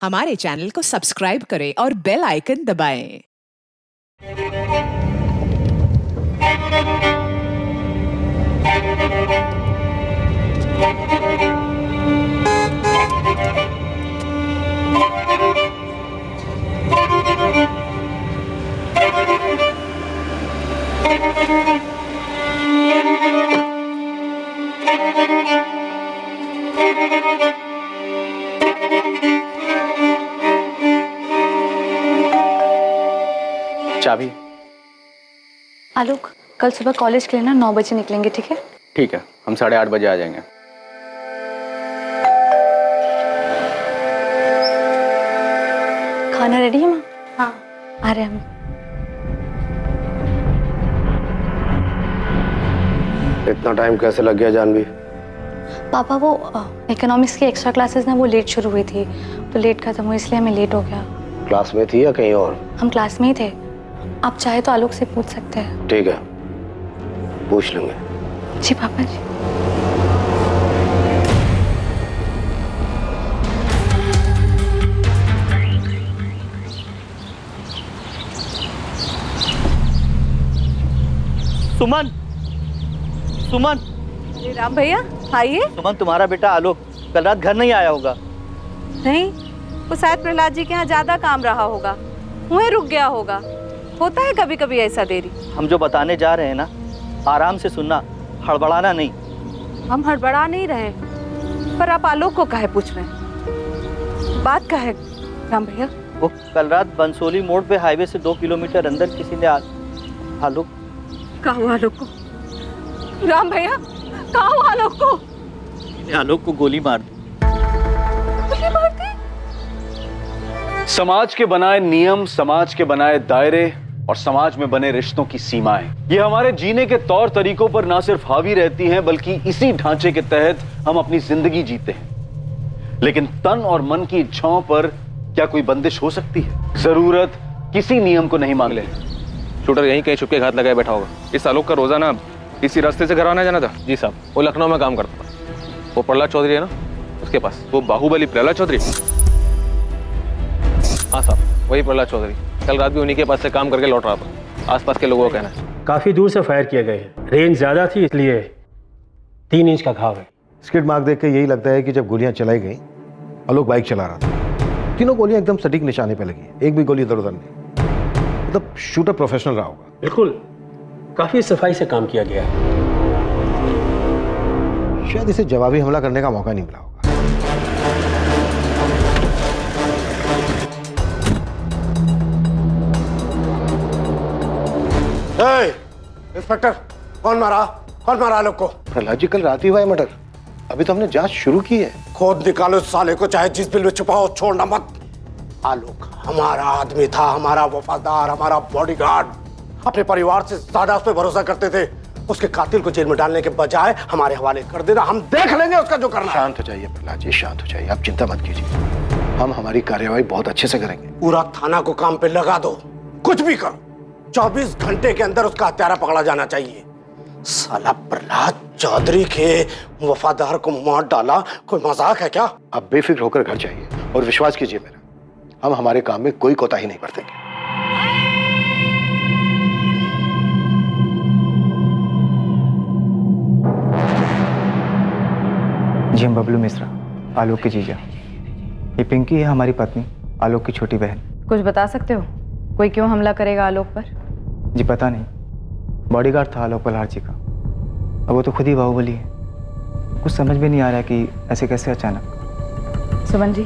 हमारे चैनल को सब्सक्राइब करें और बेल आइकन दबाएं। चाबी। आलोक, कल सुबह कॉलेज के लिए ना 9 बजे निकलेंगे, ठीक है? ठीक है, हम 8:30 बजे आ जाएंगे। खाना रेडी है माँ? हाँ, आ रहे हम। इतना टाइम कैसे लग गया जानवी? पापा वो इकोनॉमिक्स की एक्स्ट्रा क्लासेस ना वो लेट शुरू हुई थी, तो लेट खत्म हुई इसलिए हमें लेट हो गया। क्लास में थी या कहीं और? हम क्लास में ही थे। आप चाहे तो आलोक से पूछ सकते हैं। ठीक है, पूछ लेंगे। जी पापा जी। सुमन, सुमन। अरे राम भैया आइए। सुमन, तुम्हारा बेटा आलोक कल रात घर नहीं आया होगा। नहीं, वो शायद प्रहलाद जी के यहाँ ज्यादा काम रहा होगा, वहीं रुक गया होगा। होता है कभी कभी ऐसा देरी। हम जो बताने जा रहे हैं ना, आराम से सुनना, हड़बड़ाना नहीं। हम हड़बड़ा नहीं रहे, पर आप आलोक को काहे पूछ रहे हैं? बात का है राम भैया? वो कल रात बंसोली मोड़ पे हाईवे से 2 किलोमीटर अंदर किसी ने आलोक कहा हुआ आलोक को? राम भैया कहा हुआ आलोक को? आलोक को गोली मार दी। गोली मार दी? समाज के बनाए नियम, समाज के बनाए दायरे और समाज में बने रिश्तों की सीमाएं, ये हमारे जीने के तौर तरीकों पर ना सिर्फ हावी रहती हैं, बल्कि इसी ढांचे के तहत हम अपनी जिंदगी जीते हैं। लेकिन तन और मन की इच्छाओं पर क्या कोई बंदिश हो सकती है? जरूरत किसी नियम को नहीं मान ले। शूटर यहीं कहीं छुपके घात लगाए बैठा होगा। इस आलोक का रोजाना इसी रास्ते से घर आना जाना था। जी साहब, वो लखनऊ में काम करता था। वो प्रहलाद चौधरी है ना, उसके पास। वो बाहुबली प्रहलाद चौधरी? हाँ साहब, वही प्रहलाद चौधरी। कल रात भी उन्हीं के पास से काम करके लौट रहा था। आसपास के लोगों का कहना है काफी दूर से फायर किए गए हैं। रेंज ज्यादा थी इसलिए 3 इंच का घाव है। स्किड मार्क देख के यही लगता है कि जब गोलियां चलाई गई, आलोक बाइक चला रहा था। तीनों गोलियां एकदम सटीक निशाने पे लगी, एक भी गोली इधर उधर नहीं। मतलब शूटर प्रोफेशनल रहा होगा। बिल्कुल, काफी सफाई से काम किया गया है। शायद इसे जवाबी हमला करने का मौका नहीं मिला होगा। इंस्पेक्टर, कौन मारा आलोक को? प्रहलाद जी, कल रात ही हुआ है मर्डर। अभी तो हमने जांच शुरू की है। खोद निकालो साले को, चाहे जिस बिल में छुपाओ, छोड़ना मत। आलोक हमारा आदमी था, हमारा वफादार, हमारा बॉडीगार्ड। अपने परिवार से ज्यादा उस पर भरोसा करते थे। उसके कातिल को जेल में डालने के बजाय हमारे हवाले कर देना, हम देख लेंगे उसका जो करना। शांत हो जाइए प्रहलाद जी, शांत हो जाइए, आप चिंता मत कीजिए। हम हमारी कार्यवाही बहुत अच्छे से करेंगे। पूरा थाना को काम पे लगा दो, कुछ भी करो। 24 घंटे के अंदर उसका हत्यारा पकड़ा जाना चाहिए। साला प्रहलाद चौधरी के वफादार को मार डाला, कोई मजाक है क्या? आप बेफिक्र होकर घर जाइए और विश्वास कीजिए मेरा, हम हमारे काम में कोई कोताही नहीं बरतेंगे। जी, हम बबलू मिश्रा, आलोक की जीजा। ये पिंकी है हमारी पत्नी, आलोक की छोटी बहन। कुछ बता सकते हो, कोई क्यों हमला करेगा आलोक पर? जी पता नहीं, बॉडीगार्ड था आलोक पल्हार जी का। अब वो तो खुद ही बाहुबली है। कुछ समझ में नहीं आ रहा कि ऐसे कैसे अचानक। सुमन जी,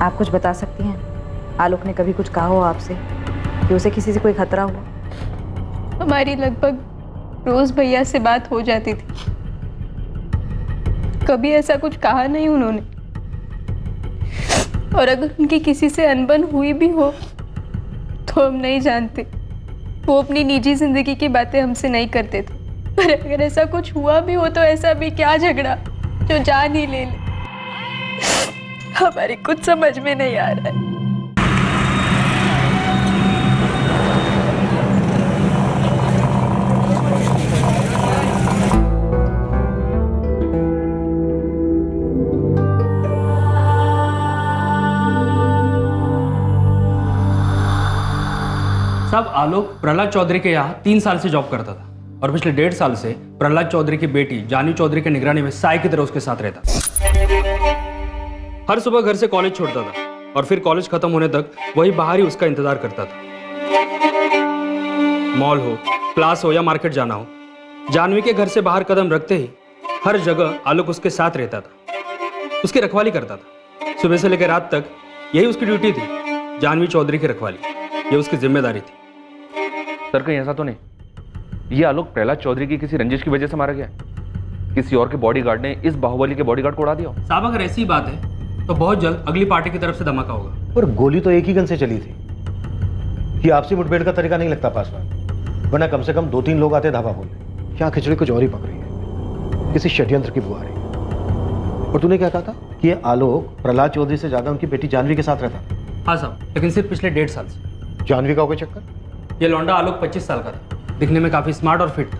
आप कुछ बता सकती हैं? आलोक ने कभी कुछ कहा हो आपसे कि उसे किसी से कोई खतरा हुआ? हमारी लगभग रोज भैया से बात हो जाती थी, कभी ऐसा कुछ कहा नहीं उन्होंने। और अगर उनकी किसी से अनबन हुई भी हो तो हम नहीं जानते। वो अपनी निजी जिंदगी की बातें हमसे नहीं करते थे, पर अगर ऐसा कुछ हुआ भी हो तो ऐसा भी क्या झगड़ा जो जान ही ले ले, हमारी कुछ समझ में नहीं आ रहा है। साहब आलोक प्रहलाद चौधरी के यहाँ 3 साल से जॉब करता था और पिछले 1.5 साल से प्रहलाद चौधरी की बेटी जानवी चौधरी की निगरानी में साई की तरह उसके साथ रहता। हर सुबह घर से कॉलेज छोड़ता था और फिर कॉलेज खत्म होने तक वही बाहर ही उसका इंतजार करता था। मॉल हो, क्लास हो या मार्केट जाना हो, जानवी के घर से बाहर कदम रखते ही हर जगह आलोक उसके साथ रहता था, उसकी रखवाली करता था। सुबह से लेकर रात तक यही उसकी ड्यूटी थी, जानवी चौधरी की रखवाली, ये उसकी जिम्मेदारी थी। सर कहीं ऐसा तो नहीं ये आलोक प्रहलाद चौधरी की किसी रंजिश की वजह से मारा गया है? किसी और के बॉडीगार्ड ने इस बाहुबली के बॉडीगार्ड को उड़ा दिया हो? साहब अगर ऐसी बात है तो बहुत जल्द अगली पार्टी की तरफ से धमाका होगा। पर गोली तो एक ही गन से चली थी। ये आपसी मुठभेड़ का तरीका नहीं लगता पासवान, वरना कम से कम 2-3 लोग आते धावा बोलने। यहाँ खिचड़ी कुछ और ही पक रही है, किसी षड्यंत्र की बुआ रही है। और तूने क्या कहा था कि ये आलोक प्रहलाद चौधरी से ज्यादा उनकी बेटी जानवी के साथ रहता? हाँ साहब, लेकिन सिर्फ पिछले 1.5 साल से। जानवी का हो गया चक्कर? ये लौंडा आलोक 25 साल का था, दिखने में काफी स्मार्ट और फिट था,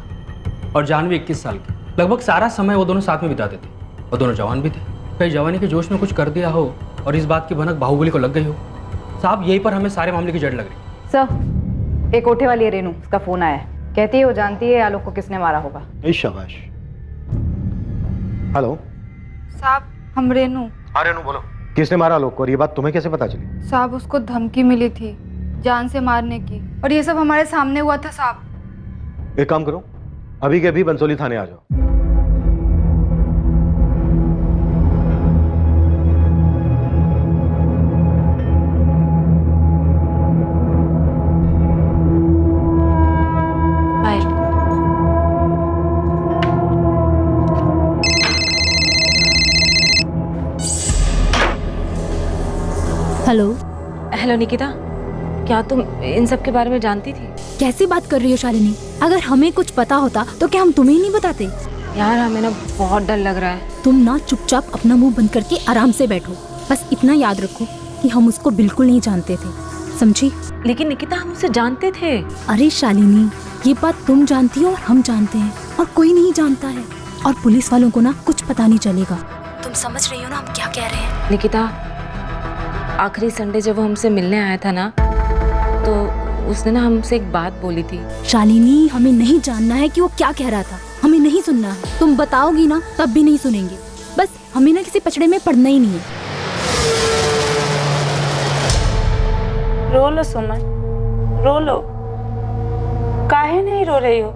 और जानवी 21 साल की। लगभग सारा समय वो दोनों साथ में बिताते थे और दोनों जवान भी थे। कहीं जवानी के जोश में कुछ कर दिया हो और इस बात की भनक बाहुबली को लग गई हो। साहब यहीं पर हमें सारे मामले की जड़ लग रही। सर, एक कोठे वाली है रेनू, उसका फोन आया है, कहती है वो जानती है आलोक को किसने मारा होगा। शाबाश। हेलो साहब, हम रेनू। हाँ रेनू बोलो। किसने मारा आलोक को और ये बात तुम्हें कैसे पता चली? साहब उसको धमकी मिली थी जान से मारने की, और ये सब हमारे सामने हुआ था साहब। एक काम करो, अभी के अभी बंसोली थाने आ जाओ। हेलो। हेलो निकिता, क्या तुम इन सब के बारे में जानती थी? कैसी बात कर रही हो शालिनी? अगर हमें कुछ पता होता तो क्या हम तुम्हें नहीं बताते? यार हमें ना बहुत डर लग रहा है। तुम ना चुपचाप अपना मुंह बंद करके आराम से बैठो। बस इतना याद रखो कि हम उसको बिल्कुल नहीं जानते थे, समझी? लेकिन निकिता हम उसे जानते थे। अरे शालिनी, ये बात तुम जानती हो और हम जानते हैं, और कोई नहीं जानता है। और पुलिस वालों को ना कुछ पता नहीं चलेगा। तुम समझ रही हो ना हम क्या कह रहे हैं? निकिता, आखिरी संडे जब वो हमसे मिलने आया था ना, तो उसने ना हमसे एक बात बोली थी। शालिनी, हमें नहीं जानना है कि वो क्या कह रहा था, हमें नहीं सुनना है। तुम बताओगी ना तब भी नहीं सुनेंगे। बस हमें ना किसी पचड़े में पड़ना ही नहीं है। रो लो सुमन, रो लो। काहे नहीं रो रही हो?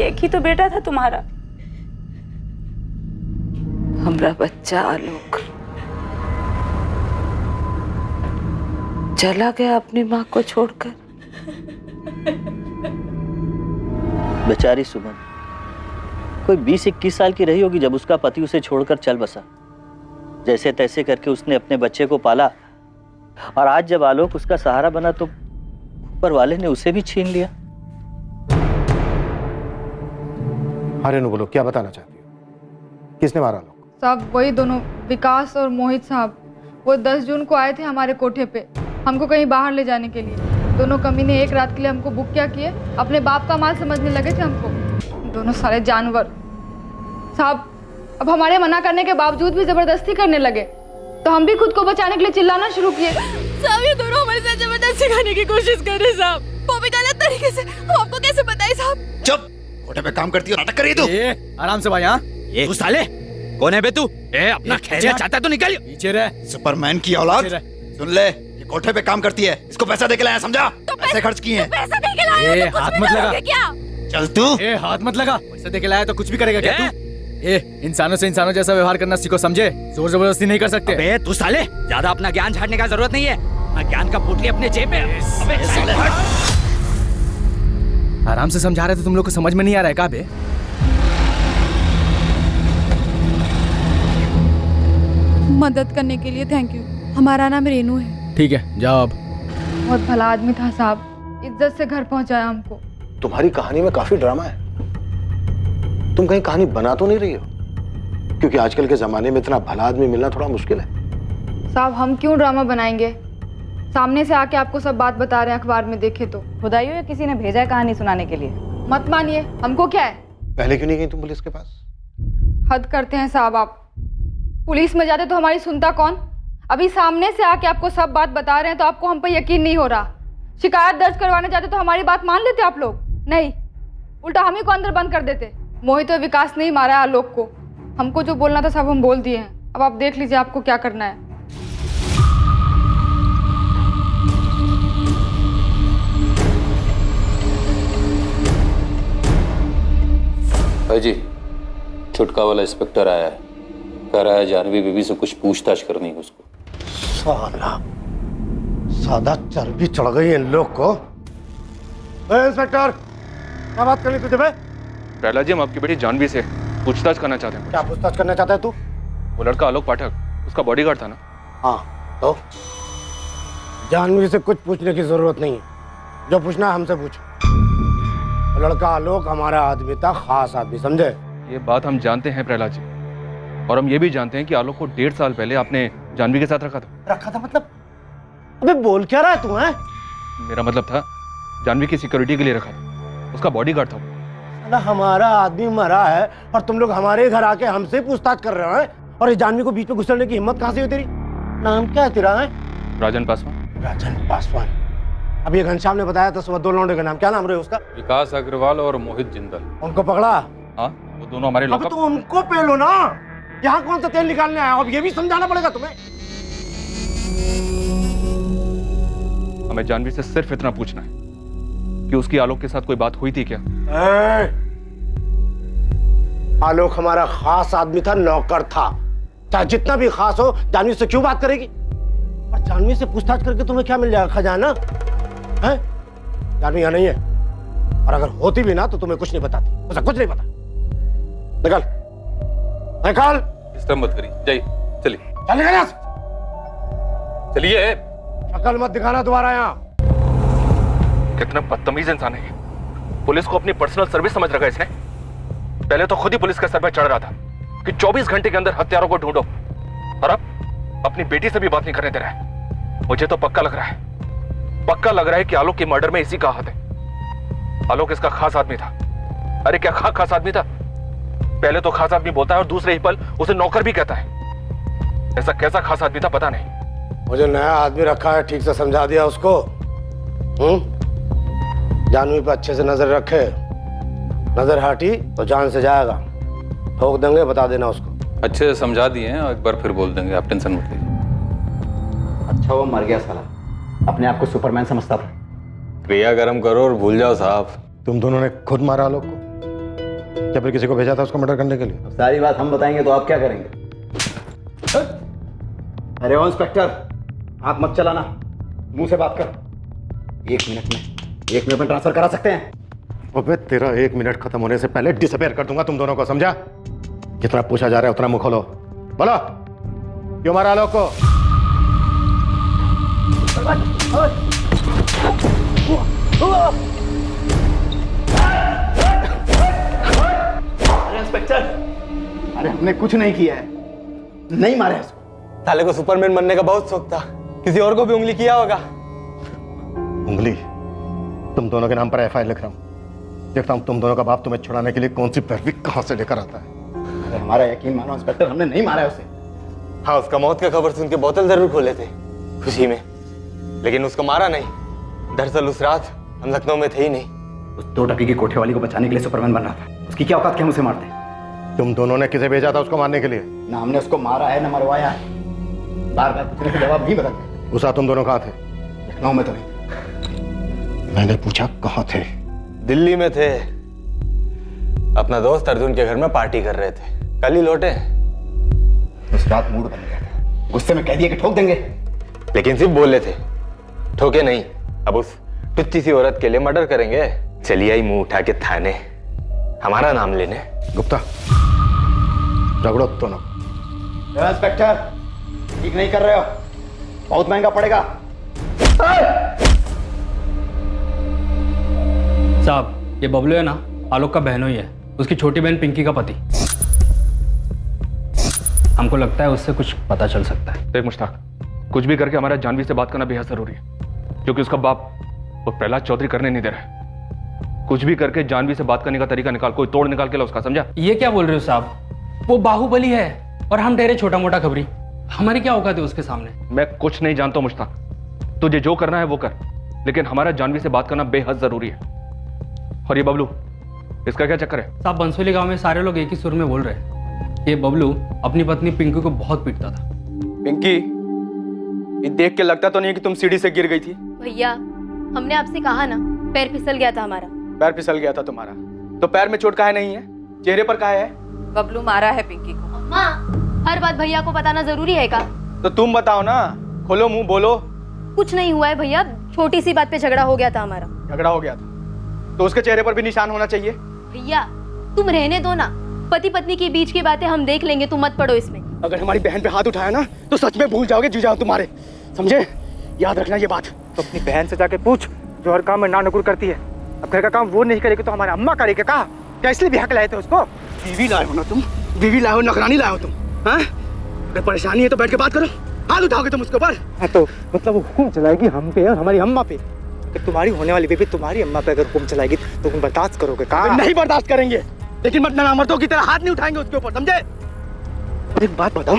एक ही तो बेटा था तुम्हारा। हमारा बच्चा आलोक चला गया अपनी माँ को छोड़कर। बेचारी सुमन कोई 20-21 साल की रही होगी जब उसका पति उसे छोड़कर चल बसा। जैसे तैसे करके उसने अपने बच्चे को पाला, और आज जब आलोक उसका सहारा बना तो ऊपर वाले ने उसे भी छीन लिया। हाँ रेनू बोलो, क्या बताना चाहती हो? किसने मारा आलोक? साहब वही दोनों, विकास और मोहित साहब। वो 10 जून को आए थे हमारे कोठे पे, हमको कहीं बाहर ले जाने के लिए। दोनों कमीने एक रात के लिए हमको बुक क्या किए, अपने बाप का माल समझने लगे थे हमको। दोनों सारे जानवर साहब। अब हमारे मना करने के बावजूद भी जबरदस्ती करने लगे, तो हम भी खुद को बचाने के लिए चिल्लाना शुरू किए। साहब ये दोनों हमारे साथ जबरदस्ती करने की कोशिश कर रहे साहब, वो भी गलत तरीके से। हम आपको कैसे बताएं साहब? चुप, कोठे पे काम करती हो, नाटक कर रही तू। आराम से भाई। हाँ तू साले कौन है बे तू? अपना खैरियत चाहता है तो निकल। पीछे रह। सुपरमैन की औलाद, सुन ले, ये कोठे पे काम करती है, इसको पैसा दे के लाया, समझा? पैसे खर्च किए हैं। पैसा दे के लाया तो हाथ मत लगा। क्या? चल तू। हाथ मत लगा। पैसा दे के लाया तो कुछ भी करेगा क्या तू? इंसानों से इंसानों जैसा व्यवहार करना सीखो, समझे? जोर जबरदस्ती नहीं कर सकते। अबे तू साले ज्यादा अपना ज्ञान झाड़ने का जरूरत नहीं है। अपना ज्ञान का पोटली अपने जेब में। अबे साले आराम से समझा रहे थे, तुम लोग को समझ में नहीं आ रहा है क्या बे? मदद करने के लिए थैंक यू। हमारा नाम रेनू है। ठीक है, जाओ अब। बहुत भला आदमी था साहब, इज्जत से घर पहुंचाया हमको। तुम्हारी कहानी में काफी ड्रामा है। तुम कहीं कहानी बना तो नहीं रही हो? क्योंकि आजकल के जमाने में इतना भला आदमी मिलना थोड़ा मुश्किल है। साहब हम क्यों ड्रामा बनाएंगे? सामने से आके आपको सब बात बता रहे हैं, अखबार में देखे तो। खुदाइयो या किसी ने भेजा है कहानी सुनाने के लिए? मत मानिए, हमको क्या है। पहले क्यों नहीं गई तुम पुलिस के पास? हद करते हैं साहब आप। पुलिस में जाते तो हमारी सुनता कौन? अभी सामने से आके आपको सब बात बता रहे हैं तो आपको हम पर यकीन नहीं हो रहा। शिकायत दर्ज करवाने जाते तो हमारी बात मान लेते आप लोग? नहीं, उल्टा हम ही को अंदर बंद कर देते। मोहित और विकास ने ही मारा है आलोक को। हमको जो बोलना था सब हम बोल दिए हैं। अब आप देख लीजिए आपको क्या करना है। भाई जी, छुटका वाला इंस्पेक्टर आया है, कह रहा है जानवी बीबी से कुछ पूछताछ करनी है उसको। साला सादा चर्बी चढ़ गई है इन लोग को। इंस्पेक्टर, क्या बात करनी तुझे? प्रहलाद जी, हम आपकी बेटी जानवी से पूछताछ करना चाहते हैं। क्या पूछताछ करना चाहता है तू? वो लड़का आलोक पाठक, उसका बॉडीगार्ड था ना? हाँ, तो जानवी से कुछ पूछने की जरूरत नहीं है। जो पूछना है हमसे पूछो। लड़का आलोक हमारा आदमी था, खास आदमी, समझे? ये बात हम जानते हैं प्रहलाद जी, और हम ये भी जानते हैं कि आलोक को 1.5 साल पहले आपने जानवी के साथ रखा था। रखा था मतलब? अबे बोल क्या रहा है तू? है मेरा मतलब था जानवी की सिक्योरिटी के लिए रखा था, उसका बॉडीगार्ड था वो। साला हमारा आदमी मरा है और तुम लोग हमारे घर आके हमसे पूछताछ कर रहे हो? और इस जानवी को बीच में घुसने की हिम्मत कहाँ से हुई तेरी? नाम क्या है तेरा? है राजन पासवान। राजन पासवान। अब ये घनश्याम ने बताया था सुबह 2 लौंडे का नाम, क्या नाम रहे उसका? विकास अग्रवाल और मोहित जिंदल। उनको पकड़ा? हाँ, वो दोनों हमारे अब लॉकअप। तो उनको पे लो ना। यहाँ कौन सा तेल निकालने आया? अब ये भी समझाना पड़ेगा तुम्हें। हमें जानवी से सिर्फ इतना पूछना है कि उसकी आलोक के साथ कोई बात हुई थी क्या? आलोक हमारा खास आदमी था, नौकर था। चाहे जितना भी खास हो, जानवी से क्यों बात करेगी? और जानवी से पूछताछ करके तुम्हें क्या मिल जाएगा? खजाना है? जानवी यहाँ नहीं है, और अगर होती भी ना तो तुम्हें कुछ नहीं बताती। उसे कुछ नहीं पता। निकल निकल। डिस्टर्ब मत करिए, जाइए, चलिए। चल निकल यहाँ से। चलिए। शक्ल मत दिखाना दोबारा यहाँ। कितना बदतमीज इंसान है ये। पुलिस को अपनी पर्सनल सर्विस समझ रखा है इसने। पहले तो खुद ही पुलिस के सर पे चढ़ रहा था कि 24 घंटे के अंदर हत्यारों को ढूंढो, और अब अपनी बेटी से भी बात नहीं करने दे रहा है। मुझे तो पक्का लग रहा है कि आलोक के मर्डर में इसी का हाथ है। आलोक इसका खास आदमी था। अरे क्या खास आदमी था? पहले तो खास आदमी बोलता है और दूसरे ही पल उसे नौकर भी कहता है। ऐसा कैसा खास आदमी था पता नहीं। मुझे नया आदमी रखा है, ठीक से समझा दिया उसको। जानवी पे अच्छे से नजर रखे। नजर हटी तो जान से जाएगा। ठोक देंगे, बता देना उसको। अच्छे से समझा दिए हैं और एक बार फिर बोल देंगे, आप टेंशन मत लीजिए। अच्छा वो मर गया साला, अपने आप को सुपरमैन समझता था। क्रिया गर्म करो और भूल जाओ साहब। तुम दोनों ने खुद मारा आलोक को? क्या फिर किसी को भेजा था उसको मर्डर करने के लिए? सारी बात हम बताएंगे तो आप क्या करेंगे? अरे ओ इंस्पेक्टर, हाथ मत चलाना, मुंह से बात कर। 1 मिनट में ट्रांसफर करा सकते हैं। अबे तेरा 1 मिनट खत्म होने से पहले डिसअपेयर कर दूंगा तुम दोनों को, समझा? जितना पूछा जा रहा है उतना मुंह खोलो। बोलो, क्यों मारा आलोक को? अरे इंस्पेक्टर, अरे हमने कुछ नहीं किया है, नहीं मारे उसको। साले को सुपरमैन बनने का बहुत शौक था, किसी और को भी उंगली किया होगा। उंगली? तुम दोनों के नाम पर एफआईआर लिख रहा हूं। देखता हूं तुम दोनों का बाप तुम्हें छुड़ाने के लिए कौन सी पैरवी कहां से लेकर आता है। अरे हमारा यकीन मानो इंस्पेक्टर, हमने नहीं मारा है उसे। हाँ, उसका मौत का खबर सुन के बोतल जरूर खोले थे खुशी में, लेकिन उसको मारा नहीं। दरअसल उस रात हम लखनऊ में थे ही नहीं। उस 2 टकी की कोठे वाली को बचाने के लिए सुपरमैन बन रहा था। उसकी क्या औकात कि हम उसे मारते? तुम दोनों ने किसे भेजा था उसको मारने के लिए? ना हमने उसको मारा है ना मरवाया है। बार बार पूछने के जवाब नहीं बदलते। उस रात तुम दोनों कहाँ थे? लखनऊ में तो नहीं। मैंने पूछा कहाँ थे? दिल्ली में थे, अपना दोस्त अर्जुन के घर में पार्टी कर रहे थे। कल ही लौटे। उस रात मूड बन गया था, गुस्से में कह दिया कि ठोक देंगे, लेकिन सिर्फ बोले थे, ठोके नहीं। अब उस टुच्ची सी औरत के लिए मर्डर करेंगे? चलिए आई मुंह उठा के थाने, हमारा नाम लेने। गुप्ता, झगड़ो दोनों। इंस्पेक्टर, ठीक नहीं कर रहे हो, बहुत महंगा पड़ेगा। साहब, ये बबलू है ना, आलोक का बहनोई है, उसकी छोटी बहन पिंकी का पति। हमको लगता है उससे कुछ पता चल सकता है। देख मुश्ताक, कुछ भी करके हमारा जानवी से बात करना बेहद जरूरी है, क्योंकि उसका बाप वो प्रहलाद चौधरी करने नहीं दे रहा है। कुछ भी करके जानवी से बात करने का तरीका निकाल, कोई तोड़ निकाल के ला उसका, समझा? ये क्या बोल रहे हो साहब? वो बाहुबली है और हम ठहरे छोटा मोटा खबरी। हमारी क्या औकात है उसके सामने? मैं कुछ नहीं जानता मुश्ताक, तुझे जो करना है वो कर, लेकिन हमारा जानवी से बात करना बेहद जरूरी है। और ये बबलू, इसका क्या चक्कर है? साहब बंसोली गांव में सारे लोग एक ही सुर में बोल रहे हैं। ये बबलू अपनी पत्नी पिंकी को बहुत पीटता था। पिंकी, ये देख के लगता तो नहीं कि तुम सीढ़ी से गिर गई थी। भैया, हमने आपसे कहा ना, पैर फिसल गया था हमारा। पैर फिसल गया था तुम्हारा, तो पैर में चोट काहे नहीं है, चेहरे पर काहे है? बबलू मारा है पिंकी को। माँ, हर बात भैया को बताना जरूरी है का? तो तुम बताओ ना, खोलो मुंह, बोलो। कुछ नहीं हुआ है भैया, छोटी सी बात पे झगड़ा हो गया था हमारा। झगड़ा हो गया था तो उसके चेहरे पर भी निशान होना चाहिए। भैया तुम रहने दो ना, पति पत्नी के बीच की बातें हम देख लेंगे, तुम मत पड़ो इसमें। अगर हमारी बहन पे हाथ उठाया ना तो सच में भूल जाओगे जीजा तुम्हारे, समझे? याद रखना ये बात। तो अपनी बहन से जाके पूछ जो हर काम में ना नुकुर करती है। अब घर का काम वो नहीं करेगी तो हमारी अम्मा करेगी का? क्या इसलिए भी हक लाए थे उसको? बीवी लाए हो ना तुम, बीवी लाए हो, नौकरानी लाए हो तुम, हाँ? अगर परेशानी है तो बैठ के बात करो, हाथ उठाओगे तुम उसके ऊपर? तो मतलब वो हुक्म चलाएगी हम पे और हमारी अम्मा पे। अगर तुम्हारी होने वाली बेबी तुम्हारी अम्मा पे अगर हुक्म चलाएगी तो तुम बर्दाश्त करोगे का? नहीं बर्दाश्त करेंगे, लेकिन मतलब मर्दों की तरह हाथ नहीं उठाएंगे उसके ऊपर, समझे? एक बात बताओ,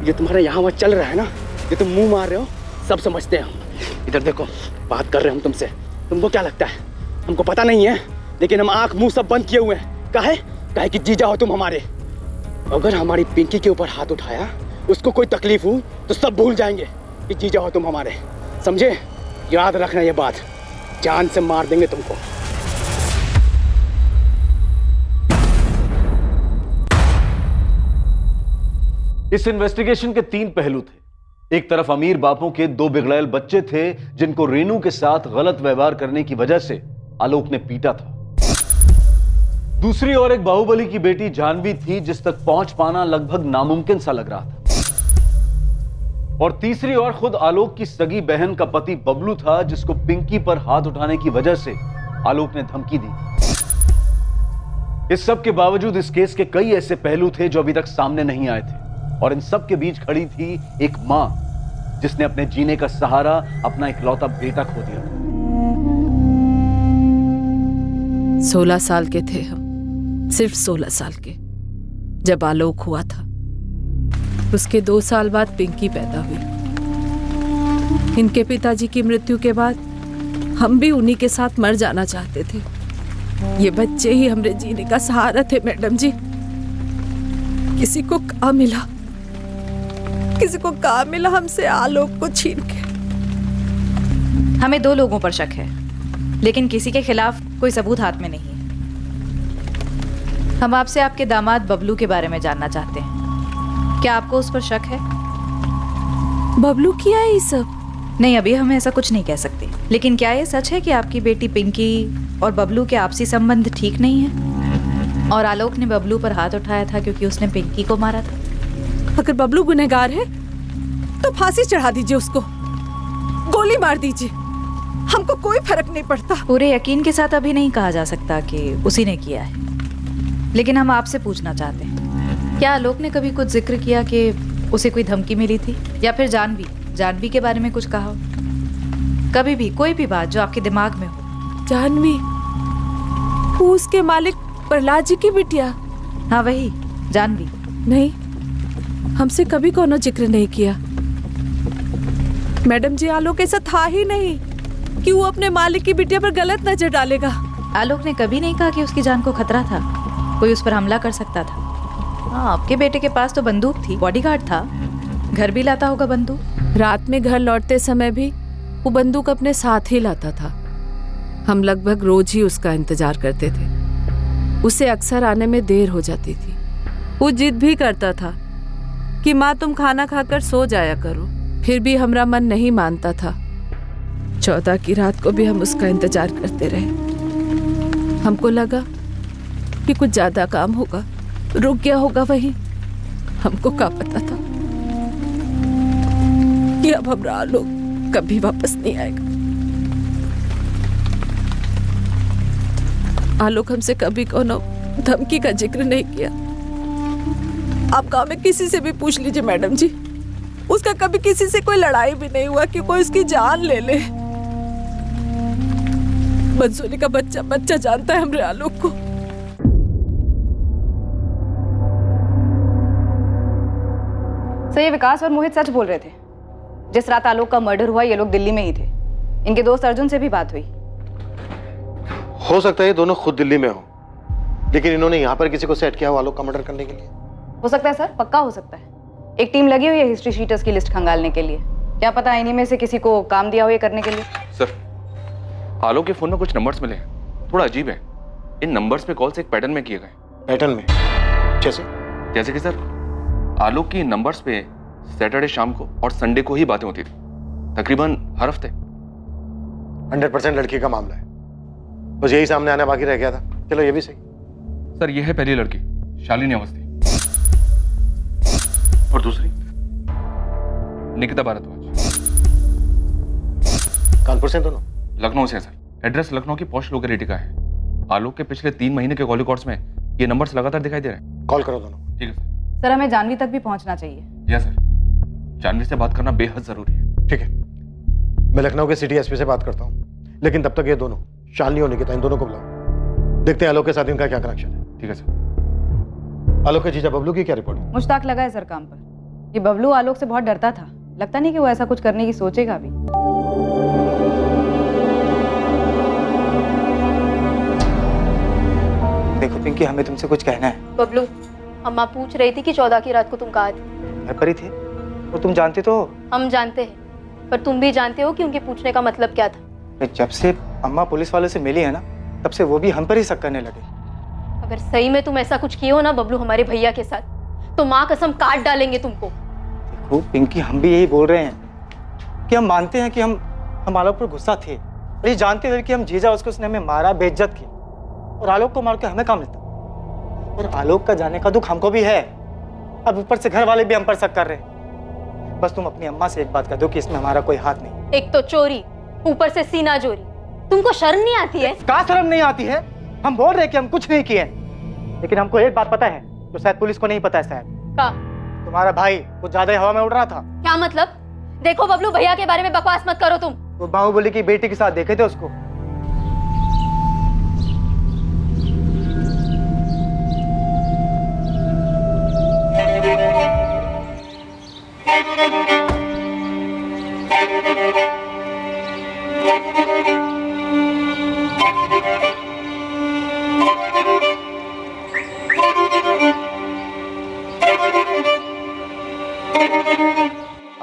ये तुम्हारा यहाँ वहाँ चल रहा है ना, ये तुम मुंह मार रहे हो, सब समझते हैं हम। इधर देखो, बात कर रहे हैं हम तुमसे, तुमको क्या लगता है हमको पता नहीं है? लेकिन हम आंख मुंह सब बंद किए हुए हैं। काहे कि जीजा हो तुम हमारे। अगर हमारी पिंकी के ऊपर हाथ उठाया, उसको कोई तकलीफ हो तो सब भूल जाएंगे कि जीजा हो तुम हमारे, समझे? याद रखना ये बात, जान से मार देंगे तुमको। इस इन्वेस्टिगेशन के 3 पहलू थे। एक तरफ अमीर बापों के 2 बिगड़ैल बच्चे थे जिनको रेनू के साथ गलत व्यवहार करने की वजह से आलोक ने पीटा था। दूसरी ओर एक बाहुबली की बेटी जानवी थी जिस तक पहुंच पाना लगभग नामुमकिन सा लग रहा था। और तीसरी ओर खुद आलोक की सगी बहन का पति बबलू था जिसको पिंकी पर हाथ उठाने की वजह से आलोक ने धमकी दी। इस सब के बावजूद इस केस के कई ऐसे पहलू थे जो अभी तक सामने नहीं आए थे, और इन सब के बीच खड़ी थी एक मां जिसने अपने जीने का सहारा, अपना इकलौता बेटा खो दिया। 16 साल के थे हम, सिर्फ 16 साल के, जब आलोक हुआ था। उसके 2 साल बाद पिंकी पैदा हुई। इनके पिताजी की मृत्यु के बाद हम भी उन्हीं के साथ मर जाना चाहते थे। ये बच्चे ही हमरे जीने का सहारा थे मैडम जी। किसी को कहाँ मिला हमसे आलोक को छीन के। हमें 2 लोगों पर शक है, लेकिन किसी के खिलाफ कोई सबूत हाथ में नहीं है। हम आपसे आपके दामाद बबलू के बारे में जानना चाहते हैं। क्या आपको उस पर शक है? बबलू किया है ये सब? नहीं, अभी हम ऐसा कुछ नहीं कह सकते, लेकिन क्या ये सच है कि आपकी बेटी पिंकी और बबलू के आपसी संबंध ठीक नहीं है और आलोक ने बबलू पर हाथ उठाया था क्योंकि उसने पिंकी को मारा था? अगर बबलू गुनहगार है तो फांसी चढ़ा दीजिए उसको, गोली मार दीजिए, हमको कोई फर्क नहीं पड़ता। पूरे यकीन के साथ अभी नहीं कहा जा सकता कि उसी ने किया है, लेकिन हम आपसे पूछना चाहते हैं, क्या आलोक ने कभी कुछ जिक्र किया कि उसे कोई धमकी मिली थी, या फिर जानवी के बारे में कुछ कहा हो? कभी भी कोई भी बात जो आपके दिमाग में हो। जानवी, वो उसके मालिक प्रहलाद जी की बिटिया? हाँ वही जानवी। नहीं, हमसे कभी कोनो जिक्र नहीं किया मैडम जी। आलोक ऐसा था ही नहीं कि वो अपने मालिक की बिटिया पर गलत नजर डालेगा। आलोक ने कभी नहीं कहा कि उसकी जान को खतरा था, कोई उस पर हमला कर सकता था। हाँ, आपके बेटे के पास तो बंदूक थी, बॉडीगार्ड था, घर भी लाता होगा बंदूक। रात में घर लौटते समय भी वो बंदूक अपने साथ ही लाता था। हम लगभग रोज ही उसका इंतजार करते थे। उसे अक्सर आने में देर हो जाती थी। वो जिद भी करता था कि माँ तुम खाना खाकर सो जाया करो, फिर भी हमारा मन नहीं मानता था। 14 की रात को भी हम उसका इंतजार करते रहे। हमको लगा कि कुछ ज्यादा काम होगा, रुक गया होगा वहीं। हमको क्या पता था कि अब हमारा आलोक कभी वापस नहीं आएगा। आलोक हमसे कभी कोनो धमकी का जिक्र नहीं किया। आप गांव में किसी से भी पूछ लीजिए मैडम जी, उसका कभी किसी से कोई लड़ाई भी नहीं हुआ कि कोई उसकी जान ले ले। बंसोली का बच्चा जानता है हमरे आलोक को। सर, ये विकास और मोहित सच बोल रहे थे। जिस रात आलोक का मर्डर हुआ ये लोग दिल्ली में ही थे। इनके दोस्त अर्जुन से भी बात हुई। हो सकता है ये दोनों खुद दिल्ली में हो, लेकिन इन्होंने यहाँ पर किसी को सेट किया हो आलोक का मर्डर करने के लिए। हो सकता है सर, पक्का हो सकता है। एक टीम लगी हुई है हिस्ट्री शीटर्स की लिस्ट खंगालने के लिए। क्या पता इन्हीं में से किसी को काम दिया हो ये करने के लिए। सर, आलोक के फोन में कुछ नंबर्स मिले हैं, थोड़ा अजीब है। इन नंबर्स पे कॉल्स एक पैटर्न में किए गए। पैटर्न में? जैसे? जैसे कि सर, आलोक की नंबर्स पे सैटरडे शाम को और संडे को ही बातें होती थी, तकरीबन हर हफ्ते। 100% लड़की का मामला है, बस यही सामने आना बाकी रह गया था। चलो ये भी सही। सर, ये है पहली लड़की शालिनी अवस्थी, और दूसरी निकिता भारद्वाज। कानपुर से दोनों? लखनऊ से सर। एड्रेस लखनऊ की पॉश लोकेलिटी का है। आलोक के पिछले 3 महीने के कॉल रिकॉर्ड्स में ये नंबर्स लगातार दिखाई दे रहे हैं। कॉल करो दोनों। ठीक है सर। सर, हमें जानवी तक भी पहुंचना चाहिए। यस सर, जानवी से बात करना बेहद जरूरी है। ठीक है, मैं लखनऊ के सिटी एसपी से बात करता हूँ, लेकिन तब तक ये दोनों शालिनी और निकिता इन दोनों को बुलाओ, देखते हैं आलोक के साथ इनका क्या कनेक्शन है। ठीक है सर। आलोक के जीजा बबलू की क्या रिपोर्ट है? मुश्ताक लगा है सर काम पर। ये बबलू आलोक से बहुत डरता था, लगता नहीं कि वो ऐसा कुछ करने की सोचेगा भी। देखो पिंकी, हमें तुमसे कुछ कहना है। बबलू, अम्मा पूछ रही थी कि 14 की रात को तुम कहाँ थे। घर पर ही थे, और तुम जानते तो हो। हम जानते हैं, पर तुम भी जानते हो कि उनके पूछने का मतलब क्या था। जब से अम्मा पुलिस वालों से मिली है ना, तब से वो भी हम पर ही शक करने लगे। अगर सही में तुम ऐसा कुछ किए हो ना बबलू हमारे भैया के साथ, तो माँ कसम काट डालेंगे तुमको। देखो पिंकी, हम भी यही बोल रहे हैं कि हम मानते हैं कि हम आलोक पर गुस्सा थे, और ये जानते हुए कि हम जीजा उसने हमें मारा, बेइज्जत किया, और आलोक को मार के हमें काम मिलता। और आलोक का जाने का दुख हमको भी है। अब ऊपर से घर वाले भी हम पर शक कर रहे हैं। बस तुम अपनी अम्मा से एक बात कह दो कि इसमें हमारा कोई हाथ नहीं। एक तो चोरी, ऊपर से सीना चोरी। तुमको शर्म नहीं आती है? क्या शर्म नहीं आती है? हम बोल रहे हैं कि हम कुछ नहीं किए, लेकिन हमको एक बात पता है जो शायद पुलिस को नहीं पता है। शायद का? तुम्हारा भाई कुछ ज्यादा ही हवा में उड़ रहा था। क्या मतलब? देखो बबलू, भैया के बारे में बकवास मत करो तुम। वो बाहुबली की बेटी के साथ देखे थे उसको।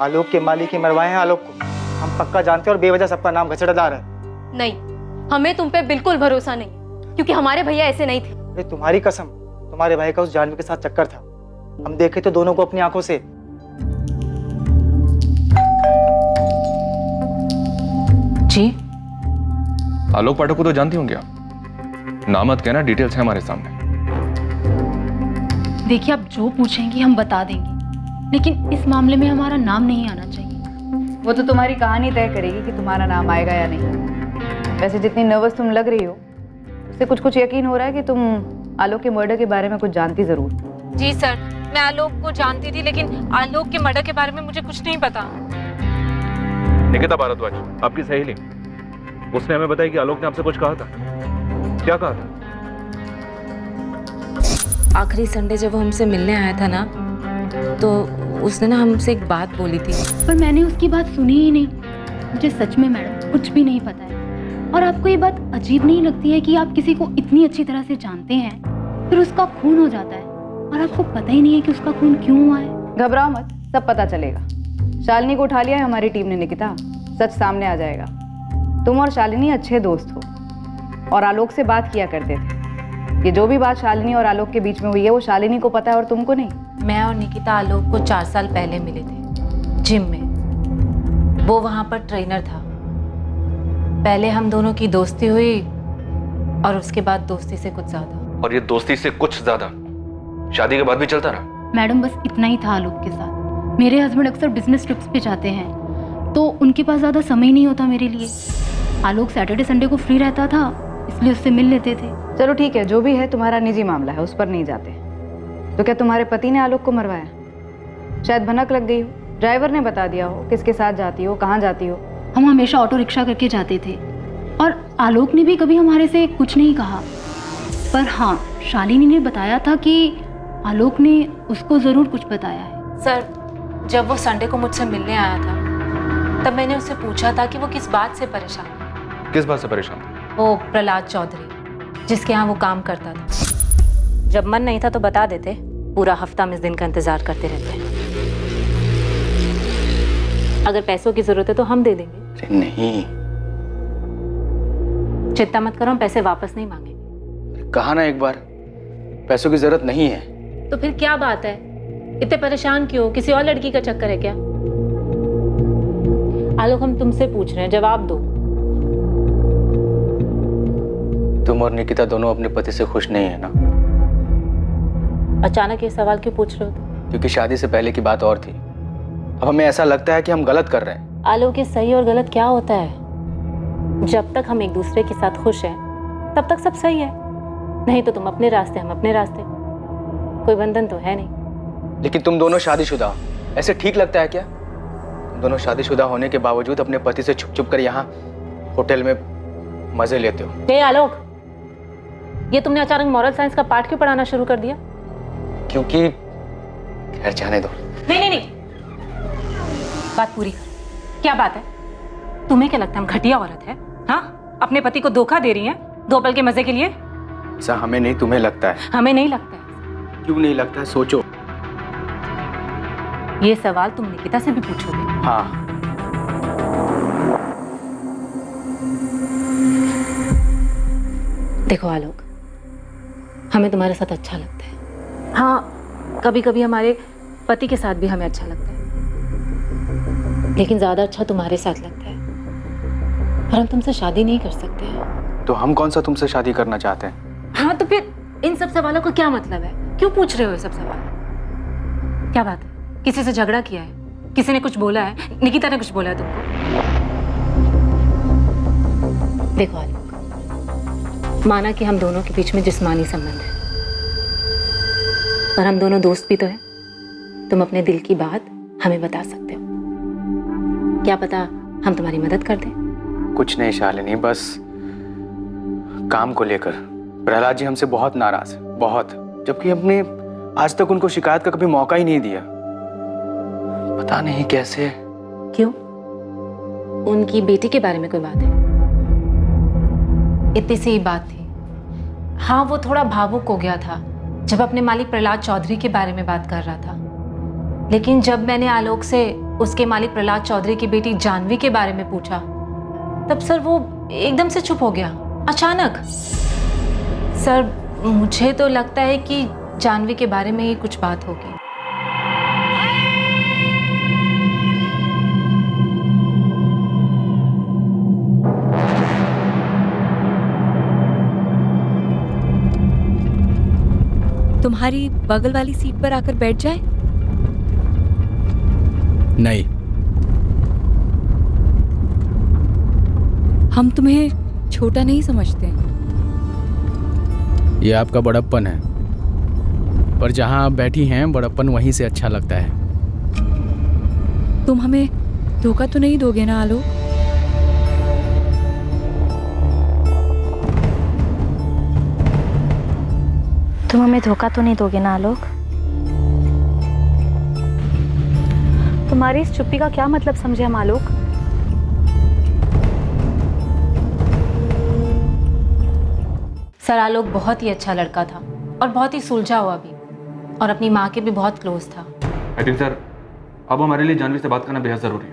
आलोक के मालिक ही मरवाए हैं आलोक को। हम पक्का जानते हैं, और बेवजह सबका नाम घचड़ा जा रहा है। नहीं, हमें तुम पे बिल्कुल भरोसा नहीं, क्योंकि हमारे भैया ऐसे नहीं थे। ये तुम्हारी कसम, तुम्हारे भाई का उस जानवी के साथ चक्कर था। हम देखे तो दोनों को अपनी आंखों से। जी? आलोक पाठक को तो जानती होंगे आप, नामत कहना, डिटेल्स है हमारे सामने। देखिए, आप जो पूछेंगी हम बता देंगे, लेकिन इस मामले में हमारा नाम नहीं आना चाहिए। वो तो तुम्हारी कहानी तय करेगी कि तुम्हारा नाम आएगा या नहीं। वैसे जितनी नर्वस तुम लग रही हो, उससे कुछ यकीन हो रहा है कि तुम आलोक के मर्डर के बारे में कुछ जानती जरूर। जी सर, मैं आलोक को जानती थी, लेकिन आलोक के मर्डर के बारे में मुझे कुछ नहीं पता। निकिता भारद्वाज, आपकी सहेली, उसने हमें बताया कि आलोक ने आपसे कुछ कहा था। क्या कहा था? आखिरी संडे जब वो हमसे मिलने आया था ना, तो उसने ना हमसे एक बात बोली थी। पर मैंने उसकी बात सुनी ही नहीं। मुझे सच में मैडम कुछ भी नहीं पता है। और आपको ये बात अजीब नहीं लगती है कि आप किसी को इतनी अच्छी तरह से जानते हैं, फिर उसका खून हो जाता है और आपको पता ही नहीं है कि उसका खून क्यों हुआ है? घबराओ मत, सब पता चलेगा। शालिनी को उठा लिया है हमारी टीम ने निकिता, सच सामने आ जाएगा। तुम और शालिनी अच्छे दोस्त हो और आलोक से बात किया करते थे। ये जो भी बात शालिनी और आलोक के बीच में हुई है, वो शालिनी को पता है और तुमको नहीं। मैं और निकिता आलोक को 4 साल पहले मिले थे जिम में। वो वहाँ पर ट्रेनर था। पहले हम दोनों की दोस्ती हुई और उसके बाद दोस्ती से कुछ ज्यादा। और ये दोस्ती से कुछ ज्यादा शादी के बाद भी चलता रहा? मैडम बस इतना ही था आलोक के साथ। मेरे हस्बैंड अक्सर बिजनेस ट्रिप्स पे जाते हैं, तो उनके पास ज़्यादा समय नहीं होता मेरे लिए। आलोक सैटरडे संडे को फ्री रहता था, इसलिए उससे मिल लेते थे। चलो ठीक है, जो भी है तुम्हारा निजी मामला है, उस पर नहीं जाते। तो क्या तुम्हारे पति ने आलोक को मरवाया? शायद भनक लग गई हो, ड्राइवर ने बता दिया हो किसके साथ जाती हो, कहाँ जाती हो। हम हमेशा ऑटो रिक्शा करके जाते थे और आलोक ने भी कभी हमारे से कुछ नहीं कहा। पर हाँ, शालिनी ने बताया था कि आलोक ने उसको ज़रूर कुछ बताया है। सर, जब वो संडे को मुझसे मिलने आया था तब मैंने उससे पूछा था कि वो किस बात से परेशान है। किस बात से परेशान था? वो प्रहलाद चौधरी, जिसके यहाँ वो काम करता था। जब मन नहीं था तो बता देते, पूरा हफ्ता हम इस दिन का इंतजार करते रहते हैं। अगर पैसों की जरूरत है तो हम दे देंगे। अरे नहीं, चिंता मत करो, हम पैसे वापस नहीं मांगेंगे। कहा ना एक बार, पैसों की जरूरत नहीं है। तो फिर क्या बात है, इतने परेशान क्यों? किसी और लड़की का चक्कर है क्या? आलोक, हम तुमसे पूछ रहे हैं, जवाब दो। तुम और निकिता दोनों अपने पति से खुश नहीं है ना? अचानक ये सवाल क्यों पूछ रहे हो तुम? क्योंकि शादी से पहले की बात और थी, अब हमें ऐसा लगता है कि हम गलत कर रहे हैं। आलोक, ये सही और गलत क्या होता है? जब तक हम एक दूसरे के साथ खुश हैं, तब तक सब सही है। नहीं तो तुम अपने रास्ते, हम अपने रास्ते, कोई बंधन तो है नहीं। लेकिन तुम दोनों शादीशुदा हो, ऐसे ठीक लगता है क्या? तुम दोनों शादीशुदा होने के बावजूद अपने पति से छुप छुप कर यहाँ होटल में मजे लेते हो। हे आलोक, ये तुमने अचानक मॉरल साइंस का पाठ क्यों पढ़ाना शुरू कर दिया? क्योंकि खैर जाने दो। नहीं, बात पूरी कर। क्या बात है? तुम्हें क्या लगता है हम घटिया औरत है? हाँ, अपने पति को धोखा दे रही हैं 2 पल के मजे के लिए? ऐसा हमें नहीं, तुम्हें लगता है। हमें नहीं लगता है। क्यों नहीं लगता है? सोचो। ये सवाल तुम निकिता से भी पूछोगे? हाँ। देखो आलोक, हमें तुम्हारे साथ अच्छा लगता है। हाँ, कभी कभी हमारे पति के साथ भी हमें अच्छा लगता है, लेकिन ज्यादा अच्छा तुम्हारे साथ लगता है। पर हम तुमसे शादी नहीं कर सकते हैं। तो हम कौन सा तुमसे शादी करना चाहते हैं? हाँ, तो फिर इन सब सवालों का क्या मतलब है? क्यों पूछ रहे हो ये सब सवाल? क्या बात है? किसी से झगड़ा किया है? किसी ने कुछ बोला है? निकिता ने कुछ बोला है तुमको? देखो आलोक, माना कि हम दोनों के बीच में जिस्मानी संबंध है, पर हम दोनों दोस्त भी तो हैं। तुम अपने दिल की बात हमें बता सकते हो। क्या पता हम तुम्हारी मदद कर दें। कुछ नहीं शालिनी, बस काम को लेकर प्रहलाद जी हमसे बहुत नाराज है, बहुत। जबकि हमने आज तक उनको शिकायत का कभी मौका ही नहीं दिया। पता नहीं कैसे। क्यों? उनकी बेटी के बारे में कोई बात है? इतनी सी ही बात थी। हाँ, वो थोड़ा भावुक हो गया था जब अपने मालिक प्रहलाद चौधरी के बारे में बात कर रहा था। लेकिन जब मैंने आलोक से उसके मालिक प्रहलाद चौधरी की बेटी जानवी के बारे में पूछा, तब सर वो एकदम से चुप हो गया, अचानक। सर, मुझे तो लगता है कि जानवी के बारे में ही कुछ बात होगी। तुम्हारी बगल वाली सीट पर आकर बैठ जाए? नहीं। हम तुम्हें छोटा नहीं समझते। ये आपका बड़प्पन है, पर जहां आप बैठी हैं बड़प्पन वहीं से अच्छा लगता है। तुम हमें धोखा तो नहीं दोगे ना आलोक? तुम हमें धोखा तो नहीं दोगे ना आलोक? तुम्हारी इस चुप्पी का क्या मतलब समझे हम आलोक? सर, आलोक बहुत ही अच्छा लड़का था और बहुत ही सुलझा हुआ भी, और अपनी माँ के भी बहुत क्लोज था। आई थिंक सर, अब हमारे लिए जानवी से बात करना बेहद जरूरी है।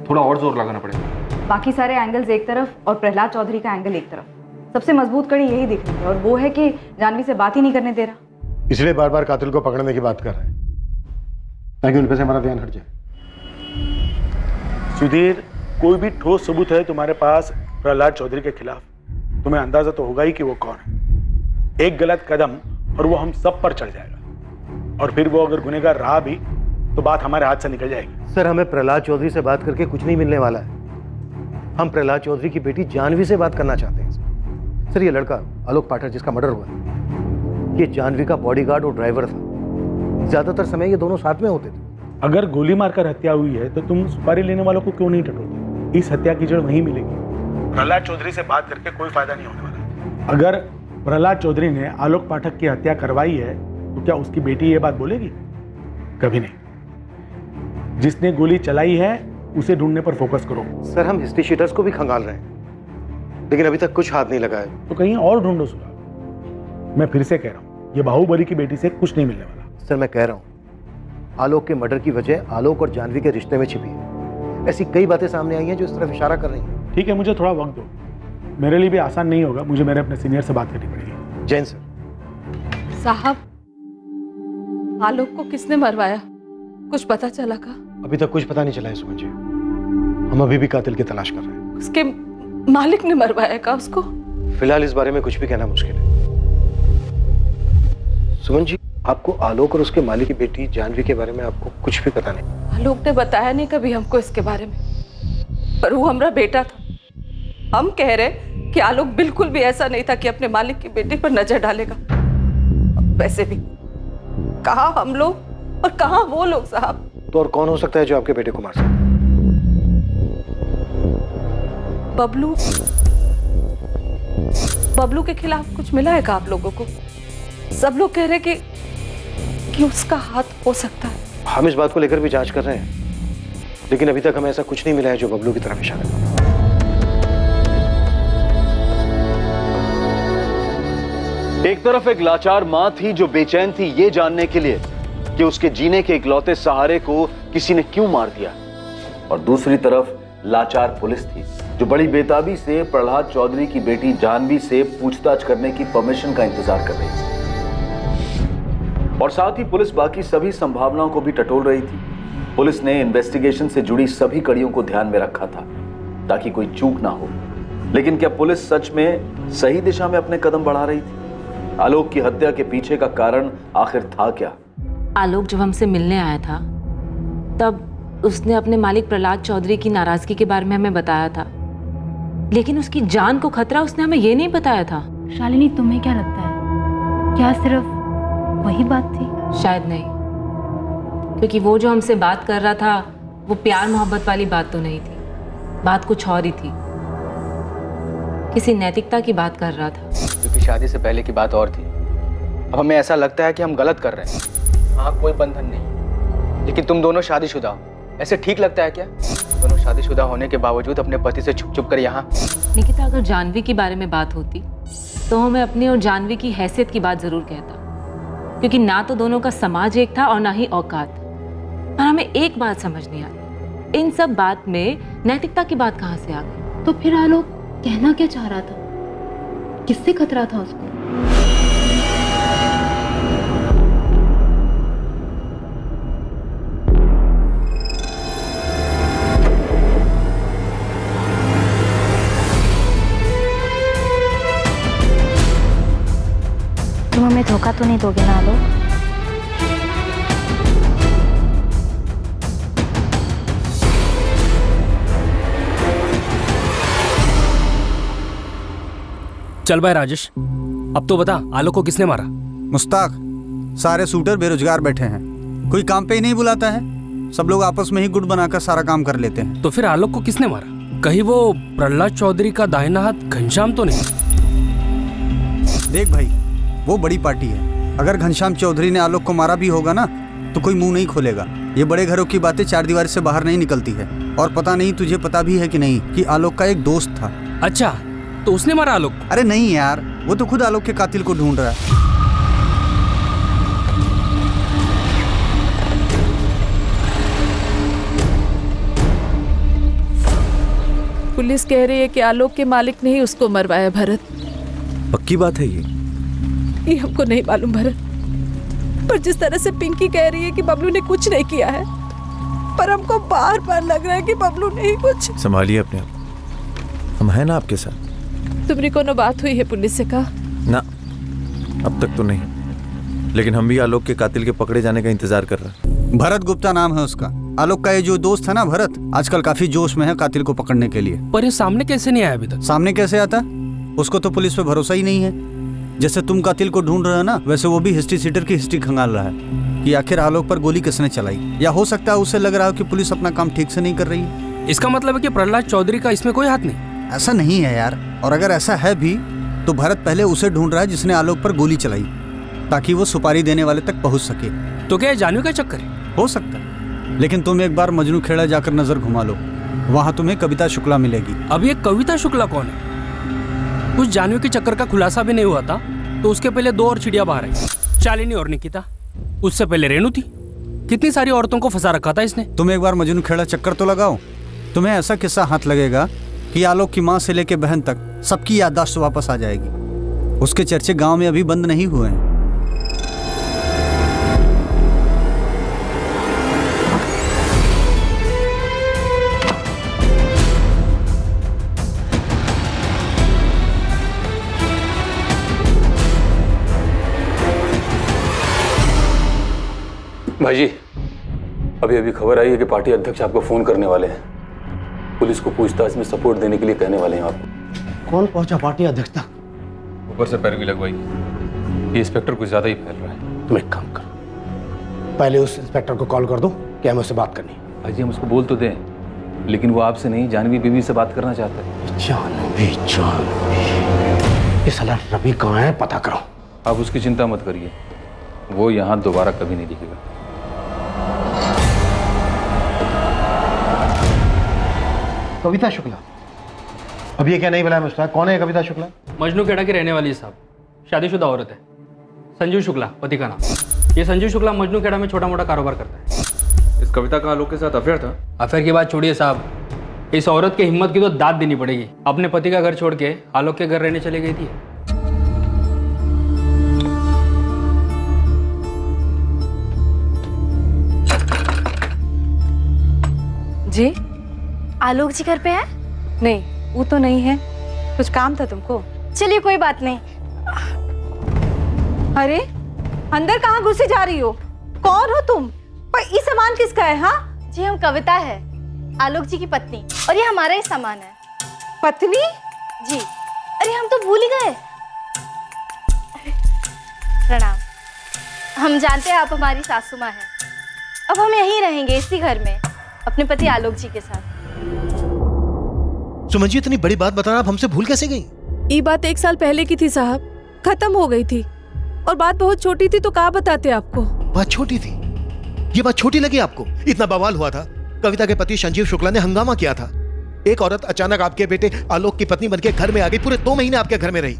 थोड़ा और जोर लगाना पड़ेगा। बाकी सारे एंगल्स एक तरफ और प्रहलाद चौधरी का एंगल एक तरफ। सबसे मजबूत कड़ी यही दिख रही है, और वो है कि जानवी से बात ही नहीं करने दे रहा। इसलिए बार बार कातिल को पकड़ने की बात कर रहे हैं, ताकि उन पे से हमारा ध्यान हट जाए। सुधीर, कोई भी ठोस सबूत है तुम्हारे पास प्रहलाद चौधरी के खिलाफ? तुम्हें अंदाजा तो होगा ही कि वो कौन है। एक गलत कदम और वो हम सब पर चढ़ जाएगा, और फिर वो अगर गुनहगार रहा भी तो बात हमारे हाथ से निकल जाएगी। सर, हमें प्रहलाद चौधरी से बात करके कुछ नहीं मिलने वाला है। हम प्रहलाद चौधरी की बेटी जानवी से बात करना चाहते हैं। सर, ये लड़का आलोक पाठक जिसका मर्डर हुआ है, ये जानवी का बॉडीगार्ड और ड्राइवर था। ज्यादातर समय ये दोनों साथ में होते थे। अगर गोली मारकर हत्या हुई है तो तुम सुपारी लेने वालों को क्यों नहीं टटोलते? इस हत्या की जड़ वहीं मिलेगी। प्रहलाद चौधरी से बात करके कोई फायदा नहीं होने वाला। अगर प्रहलाद चौधरी ने आलोक पाठक की हत्या करवाई है तो क्या उसकी बेटी ये बात बोलेगी? कभी नहीं। जिसने गोली चलाई है उसे ढूंढने पर फोकस करो। सर हम हिस्ट्री शीटर्स को भी खंगाल रहे हैं, लेकिन अभी तक कुछ हाथ नहीं लगा है। तो कहीं और ढूंढो सुराग। मैं फिर से कह रहा हूँ, ये बाहुबली की बेटी से कुछ नहीं मिलने वाला। सर मैं कह रहा हूँ, आलोक के मर्डर की वजह आलोक और जानवी के रिश्ते में छिपी है। ऐसी कई बातें सामने आई हैं जो इस तरफ इशारा कर रही हैं। ठीक है, मुझे थोड़ा वक्त दो, मेरे लिए भी आसान नहीं होगा, मुझे मेरे अपने सीनियर से बात करनी पड़ेगी। जैन सर। साहब, आलोक को किसने मरवाया, कुछ पता चला का? अभी तक कुछ पता नहीं चला है सुमन जी, हम अभी भी कातिल की तलाश कर रहे हैं। उसके मालिक ने मरवाया का उसको? फिलहाल इस बारे में कुछ भी कहना मुश्किल है। सुमन जी, आपको आलोक और उसके मालिक की बेटी जानवी के बारे में आपको कुछ भी पता नहीं? आलोक ने बताया नहीं कभी हमको इसके बारे में, पर वो हमारा बेटा था। हम कह रहे कि आलोक बिल्कुल भी ऐसा नहीं था कि अपने मालिक की बेटी पर नजर डालेगा। वैसे भी कहाँ हम लोग और कहाँ वो लोग साहब। तो और कौन हो सकता है जो आपके बेटे को मार सकता है? बबलू। बबलू के खिलाफ कुछ मिला है क्या आप लोगों को? सब लोग कह रहे कि उसका हाथ हो सकता है। हम इस बात को लेकर भी जांच कर रहे हैं, लेकिन अभी तक हमें ऐसा कुछ नहीं मिला है जो बबलू की तरफ इशारा करे। एक तरफ एक लाचार मां थी जो बेचैन थी ये जानने के लिए कि उसके जीने के इकलौते सहारे को किसी ने क्यों मार दिया, और दूसरी तरफ लाचार पुलिस थी जो बड़ी बेताबी से प्रहलाद चौधरी की बेटी जानवी से पूछताछ करने की परमिशन का इंतजार कर रही थी। और साथ ही पुलिस बाकी सभी संभावनाओं को भी टटोल रही थी। पुलिस ने इन्वेस्टिगेशन से जुड़ी सभी कड़ियों को ध्यान में रखा था ताकि कोई चूक ना हो। लेकिन क्या पुलिस सच में सही दिशा में अपने कदम बढ़ा रही थी? आलोक की हत्या के पीछे का कारण आखिर था क्या? आलोक जब हमसे मिलने आया था तब उसने अपने मालिक प्रहलाद चौधरी की नाराजगी के बारे में हमें बताया था, लेकिन उसकी जान को खतरा उसने हमें ये नहीं बताया था। शालिनी, तुम्हें क्या लगता है, क्या सिर्फ वही बात थी? शायद नहीं, क्योंकि वो जो हमसे बात कर रहा था वो प्यार मोहब्बत वाली बात तो नहीं थी, बात कुछ और ही थी। किसी नैतिकता की बात कर रहा था। क्योंकि शादी से पहले की बात और थी। अब हमें ऐसा लगता है कि हम गलत कर रहे हैं। हाँ, कोई बंधन नहीं, लेकिन तुम दोनों शादीशुदा हो, ऐसे ठीक लगता है क्या? दोनों शादीशुदा होने के बावजूद अपने पति से छुप छुप कर यहाँ। निकिता, अगर जानवी की बारे में बात होती तो मैं अपनी और जानवी की हैसियत की बात जरूर कहता, क्योंकि ना तो दोनों का समाज एक था और ना ही औकात। पर हमें एक बात समझ नहीं आ रही, इन सब बात में नैतिकता की बात कहाँ से आ गई? तो फिर आलोक कहना क्या चाह रहा था? किससे खतरा था उसको? तुम हमें धोखा तो नहीं दोगे ना आलोक? चल भाई राजेश, अब तो बता, आलोक को किसने मारा? मुस्ताक, सारे शूटर बेरोजगार बैठे हैं, कोई काम पे ही नहीं बुलाता है, सब लोग आपस में ही गुट बनाकर सारा काम कर लेते हैं। तो फिर आलोक को किसने मारा? कहीं वो प्रहलाद चौधरी का दाहिना हाथ घनश्याम तो नहीं? देख भाई, वो बड़ी पार्टी है, अगर घनश्याम चौधरी ने आलोक को मारा भी होगा ना तो कोई मुंह नहीं खोलेगा। ये बड़े घरों की बातें चार दीवारी से बाहर नहीं निकलती है। और पता नहीं तुझे पता भी है कि नहीं कि आलोक का एक दोस्त था। अच्छा, तो उसने मारा आलोक? अरे नहीं यार, वो तो खुद आलोक के कातिल को ढूंढ रहा है। पुलिस कह रही है कि आलोक के मालिक ने ही उसको मरवाया। भरत, पक्की बात है ये हमको नहीं मालूम भरत, पर जिस तरह से पिंकी कह रही है कि बबलू ने कुछ नहीं किया है, पर हमको बार बार लग रहा है कि बबलू ने ही कुछ। संभालिए अपने आप, हम हैं ना आपके साथ। तुम्हारी कोनो बात हुई है पुलिस से? कहा ना, अब तक तो नहीं, लेकिन हम भी आलोक के कातिल के पकड़े जाने का इंतजार कर रहे हैं। भरत गुप्ता नाम है उसका। आलोक का ये जो दोस्त है ना भरत, आजकल काफी जोश में है कातिल को पकड़ने के लिए। पर ये सामने कैसे नहीं आया अभी तक? सामने कैसे आता? उसको तो पुलिस पे भरोसा ही नहीं है। जैसे तुम कातिल को ढूंढ रहे हो ना, वैसे वो भी हिस्ट्री सीटर की हिस्ट्री खंगाल रहा है कि आखिर आलोक पर गोली किसने चलाई। या हो सकता है उसे लग रहा हो कि पुलिस अपना काम ठीक से नहीं कर रही है। इसका मतलब है कि प्रहलाद चौधरी का इसमें कोई हाथ नहीं? ऐसा नहीं है यार, और अगर ऐसा है भी तो भरत पहले उसे ढूंढ रहा है जिसने आलोक पर गोली चलाई, ताकि वो सुपारी देने वाले तक पहुंच सके। तो क्या जानवी का चक्कर है? हो सकता है, लेकिन तुम एक बार मजनू खेड़ा जाकर नजर घुमा लो, वहां तुम्हें कविता शुक्ला मिलेगी। अब ये कविता शुक्ला कौन है? कुछ जानवी के चक्कर का खुलासा भी नहीं हुआ था तो उसके पहले 2 और चिड़िया बाहर आई, शालिनी और निकिता। उससे पहले रेणु थी। कितनी सारी औरतों को फंसा रखा था इसने। तुम एक बार मजनू खेड़ा चक्कर तो लगाओ, तुम्हें ऐसा किस्सा हाथ लगेगा कि आलोक की माँ से लेके बहन तक सबकी याददाश्त वापस आ जाएगी। उसके चर्चे गांव में अभी बंद नहीं हुए हैं। भाई जी, अभी अभी खबर आई है कि पार्टी अध्यक्ष आपको फोन करने वाले हैं। पुलिस को पूछताछ में सपोर्ट देने के लिए कहने वाले हैं आपको। कौन पहुंचा पार्टी अध्यक्ष तक? ऊपर से पैरवी लगवाई। ये इंस्पेक्टर कुछ ज्यादा ही फैल रहा है। तुम एक काम करो, पहले उस इंस्पेक्टर को कॉल कर दो कि हमें उससे बात करनी है। भाई जी, हम उसको बोल तो दें, लेकिन वो आपसे नहीं जानवी बीबी से बात करना चाहता है। जानवी, ये साला रवि कहाँ है, पता करो। आप उसकी चिंता मत करिए, वो यहाँ दोबारा कभी नहीं दिखेगा। कविता शुक्ला? अब ये क्या नहीं बुलाया मुझे? कौन है कविता शुक्ला? मजनू खेड़ा की रहने वाली है साहब, शादीशुदा औरत है। संजीव शुक्ला पति का नाम। ये संजीव शुक्ला मजनू खेड़ा में छोटा मोटा कारोबार करता है। इस कविता का आलोक के साथ अफेयर था? अफेयर की बात छोड़िए साहब, इस औरत की हिम्मत की तो दाद देनी पड़ेगी। अपने पति का घर छोड़ के आलोक के घर रहने चली गई थी। जी, आलोक जी घर पे है? नहीं, वो तो नहीं है। कुछ काम था तुमको? चलिए कोई बात नहीं। अरे अंदर कहाँ घुसे जा रही हो? कौन हो तुम? पर ये सामान किसका है? हाँ जी, हम कविता है, आलोक जी की पत्नी, और ये हमारा ही सामान है। पत्नी? जी। अरे हम तो भूल ही गए। प्रणाम। हम जानते हैं आप हमारी सासू माँ हैं। अब हम यहीं रहेंगे इसी घर में अपने पति आलोक जी के साथ। सुमन जी, इतनी बड़ी बात बताना आप हमसे भूल कैसे गई? ये बात 1 साल पहले की थी साहब, खत्म हो गई थी। और बात बहुत छोटी थी तो कहाँ बताते आपको। बात छोटी थी? ये बात छोटी लगी आपको? इतना बवाल हुआ था, कविता के पति संजीव शुक्ला ने हंगामा किया था। एक औरत अचानक आपके बेटे आलोक की पत्नी बनके घर में आ गई, पूरे 2 महीने आपके घर में रही,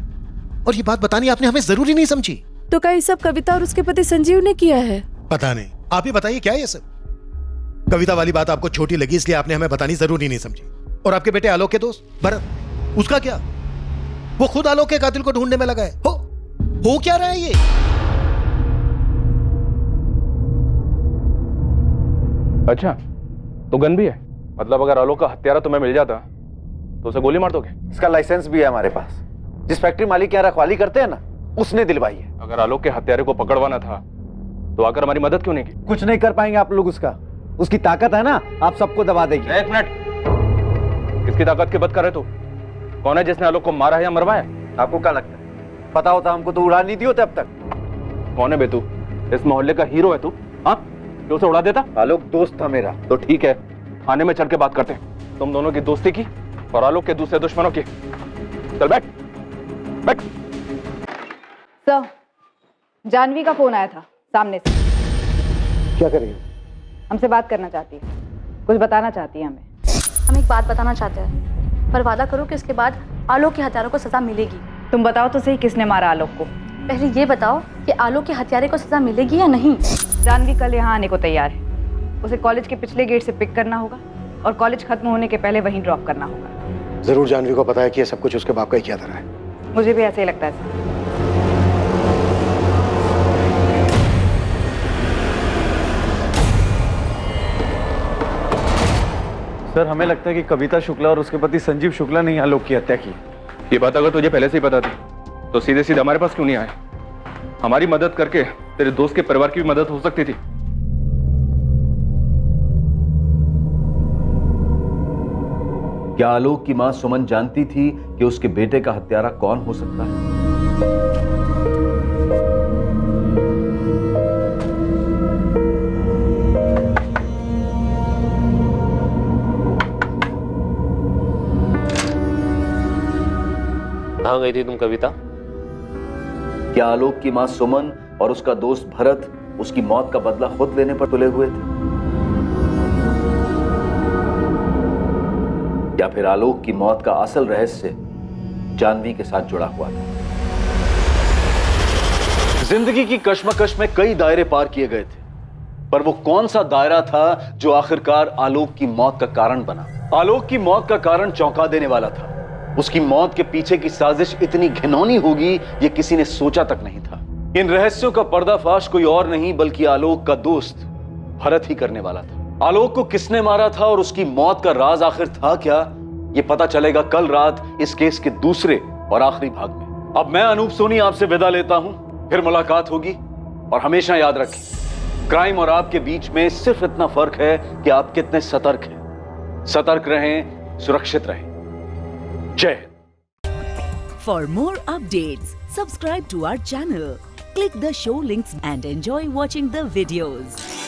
और ये बात बतानी आपने हमें जरूरी नहीं समझी? तो क्या ये सब कविता और उसके पति संजीव ने किया है? पता नहीं, आप ही बताइए क्या ये सब? कविता वाली बात आपको छोटी लगी इसलिए आपने हमें बतानी जरूरी नहीं समझी। और आपके बेटे आलोक के दोस्त भरत, उसका क्या? वो खुद आलोक के कातिल को ढूंढने में लगा है। हो क्या रहा है ये? अच्छा, तो गन भी है? मतलब अगर आलोक का हत्यारा तुम्हें मिल जाता तो उसे गोली मार दोगे? इसका लाइसेंस भी है हमारे पास। जिस फैक्ट्री मालिक यहाँ रखवाली करते हैं ना, उसने दिलवाई है। अगर आलोक के हत्यारे को पकड़वाना था तो आकर हमारी मदद क्यों नहीं की? कुछ नहीं कर पाएंगे आप लोग उसका। उसकी ताकत है ना, आप सबको दबा देगी। 1 मिनट, किसकी ताकत की बात कर रहे तू? कौन है जिसने आलोक को मारा है या मरवाया? आपको क्या लगता है पता होता हमको तो उड़ा नहीं दी होते अब तक। कौन है बे तू? इस मोहल्ले का हीरो है तू? हाँ, जो उसे उड़ा देता? आलोक दोस्त था मेरा। तो ठीक है, थाने में चढ़ के बात करते हैं। तुम दोनों की दोस्ती की और आलोक के दूसरे दुश्मनों की। चल बैठ बैठ। सर, जानवी का फोन आया था सामने से। क्या कर रही हो? हमसे बात करना चाहती है, कुछ बताना चाहती है हमें। हम एक बात बताना चाहते हैं, पर वादा करो कि उसके बाद आलोक के हत्यारों को सजा मिलेगी। तुम बताओ तो सही, किसने मारा आलोक को? पहले ये बताओ कि आलोक के हत्यारे को सजा मिलेगी या नहीं। जानवी कल यहाँ आने को तैयार है। उसे कॉलेज के पिछले गेट से पिक करना होगा और कॉलेज खत्म होने के पहले वहीं ड्रॉप करना होगा। जरूर जानवी को पता है कि ये सब कुछ उसके बाप का ही किया था। मुझे भी ऐसे ही लगता है सर, हमें लगता है कि कविता शुक्ला और उसके पति संजीव शुक्ला ने आलोक की हत्या की। ये बात अगर तुझे पहले से ही पता थी तो सीधे सीधे हमारे पास क्यों नहीं आए? हमारी मदद करके तेरे दोस्त के परिवार की भी मदद हो सकती थी। क्या आलोक की मां सुमन जानती थी कि उसके बेटे का हत्यारा कौन हो सकता है? कहाँ गई थी तुम कविता? क्या आलोक की मां सुमन और उसका दोस्त भरत उसकी मौत का बदला खुद लेने पर तुले हुए थे? या फिर आलोक की मौत का असल रहस्य जानवी के साथ जुड़ा हुआ था। जिंदगी की कश्मकश में कई दायरे पार किए गए थे, पर वो कौन सा दायरा था जो आखिरकार आलोक की मौत का कारण बना? आलोक की मौत का कारण चौंका देने वाला था। उसकी मौत के पीछे की साजिश इतनी घिनौनी होगी ये किसी ने सोचा तक नहीं था। इन रहस्यों का पर्दाफाश कोई और नहीं बल्कि आलोक का दोस्त भरत ही करने वाला था। आलोक को किसने मारा था और उसकी मौत का राज आखिर था क्या, ये पता चलेगा कल रात इस केस के दूसरे और आखिरी भाग में। अब मैं अनूप सोनी आपसे विदा लेता हूं, फिर मुलाकात होगी। और हमेशा याद रखें, क्राइम और आपके बीच में सिर्फ इतना फर्क है कि आप कितने सतर्क हैं। सतर्क रहें, सुरक्षित रहें। जय Hind. For more updates, subscribe to our channel, click the show links and enjoy watching the videos.